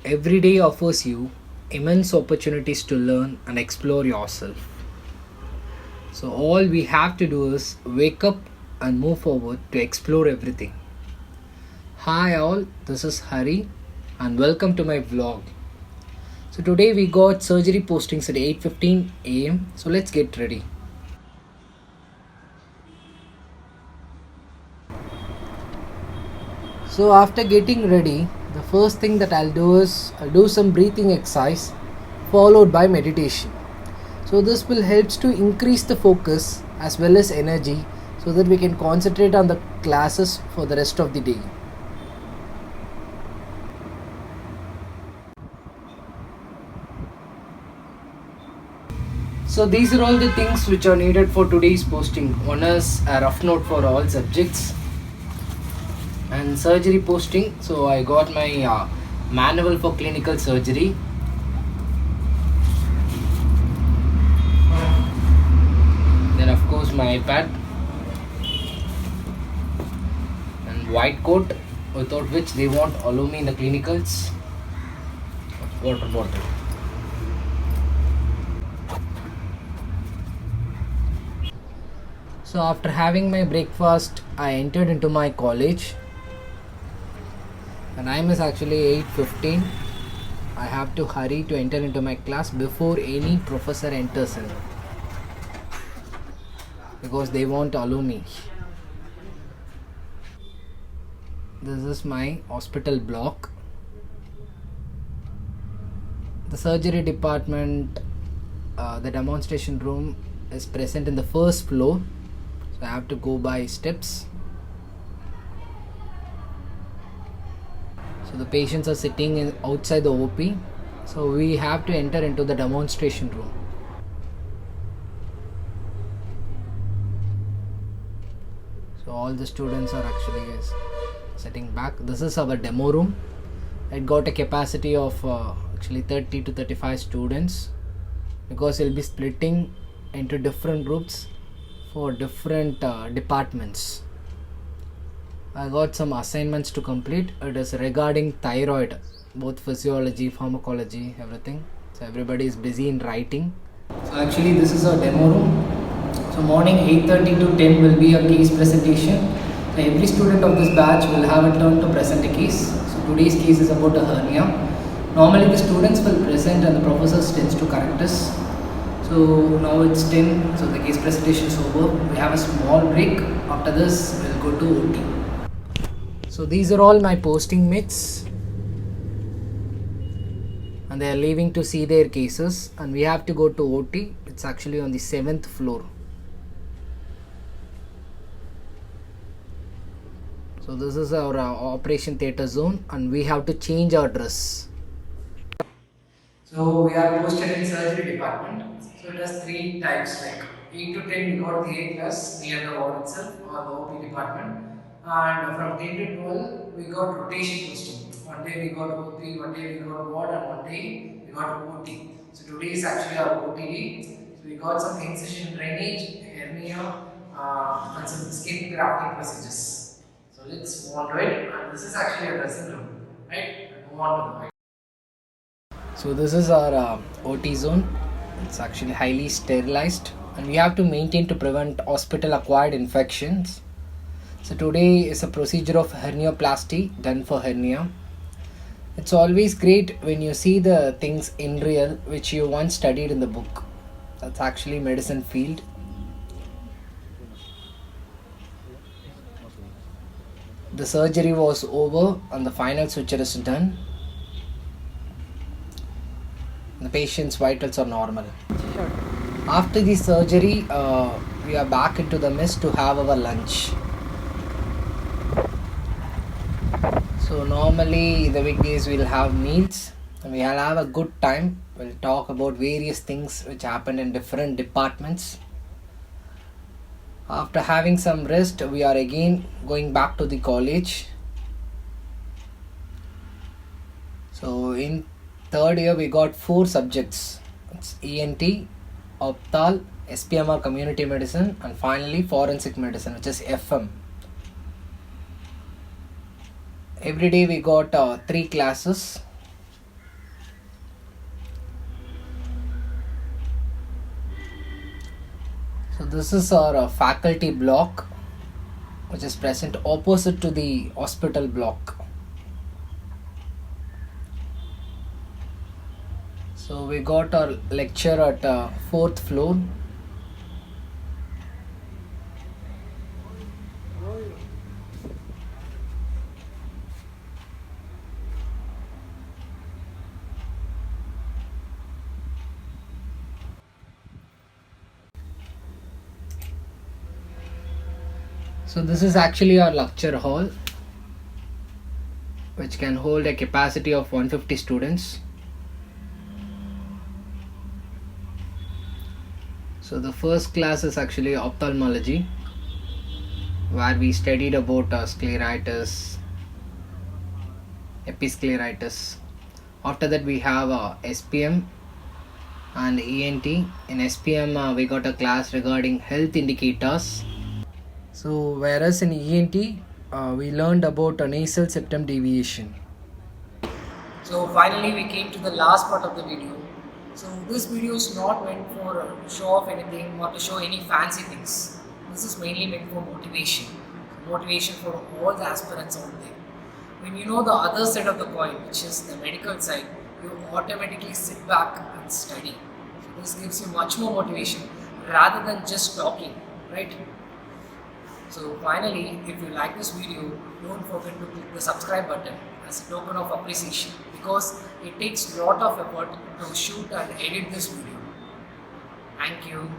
Every day offers you immense opportunities to learn and explore yourself. So, all we have to do is wake up and move forward to explore everything. Hi, all, this is Hari, and welcome to my vlog. So, today we got surgery postings at 8:15 am. So, let's get ready. So, after getting ready, the first thing that I'll do is I'll do some breathing exercise followed by meditation. So this will helps to increase the focus as well as energy so that we can concentrate on the classes for the rest of the day. So these are all the things which are needed for today's posting. One is a rough note for all subjects and surgery posting. So I got my manual for clinical surgery. Then of course my iPad and white coat, without which they won't allow me in the clinicals. Water bottle. So after having my breakfast, I entered into my college. The time is actually 8:15. I have to hurry to enter into my class before any professor enters in, because they won't allow me. This is my hospital block. The surgery department, the demonstration room is present in the first floor. So I have to go by steps. So the patients are sitting outside the OP. So we have to enter into the demonstration room. So all the students are actually sitting back. This is our demo room. It got a capacity of actually 30 to 35 students, because we'll be splitting into different groups for different departments. I got some assignments to complete. It is regarding thyroid, both physiology, pharmacology, everything. So everybody is busy in writing. So actually this is our demo room. So morning 8:30 to 10 will be a case presentation. So every student of this batch will have a turn to present a case. So today's case is about a hernia. Normally the students will present and the professors tends to correct us. So now it's 10, so the case presentation is over. We have a small break. After this we'll go to OT. So these are all my posting mates, and they are leaving to see their cases, and we have to go to OT. It's actually on the 7th floor. So this is our operation theatre zone, and we have to change our dress. So we are posted in surgery department. So it has three types, like 8 to 10 we got the A class near the ward itself or the OP department, and from 10 to 12 we got rotation posting. One day we got OP, one day we got ward, and one day we got OT. So today is actually our OT day. So we got some incision drainage, hernia, and some skin grafting procedures. So let's move on to it. And this is actually a dressing room, right? And move on to the white. So this is our OT zone. It's actually highly sterilized, and we have to maintain to prevent hospital acquired infections. So today is a procedure of hernioplasty done for hernia. It's always great when you see the things in real which you once studied in the book. That's actually medicine field. The surgery was over and the final suture is done. The patient's vitals are normal. Sure. After the surgery, we are back into the mess to have our lunch. So normally the weekdays we'll have meals and we'll have a good time. We'll talk about various things which happen in different departments. After having some rest, we are again going back to the college. So in third year we got 4 subjects. It's ENT, Opthal, SPMR Community Medicine, and finally Forensic Medicine, which is FM. Every day we got 3 classes. So this is our faculty block, which is present opposite to the hospital block. So we got our lecture at 4th floor. So this is actually our lecture hall, which can hold a capacity of 150 students. So the first class is actually ophthalmology, where we studied about scleritis, episcleritis. After that we have SPM and ENT. In SPM we got a class regarding health indicators. So whereas in ENT we learned about a nasal septum deviation. So finally we came to the last part of the video. So this video is not meant for show off anything or to show any fancy things. This is mainly meant for motivation. Motivation for all the aspirants out there. When you know the other side of the coin, which is the medical side, you automatically sit back and study. So this gives you much more motivation rather than just talking, right? So finally, if you like this video, don't forget to click the subscribe button as a token of appreciation, because it takes a lot of effort to shoot and edit this video. Thank you.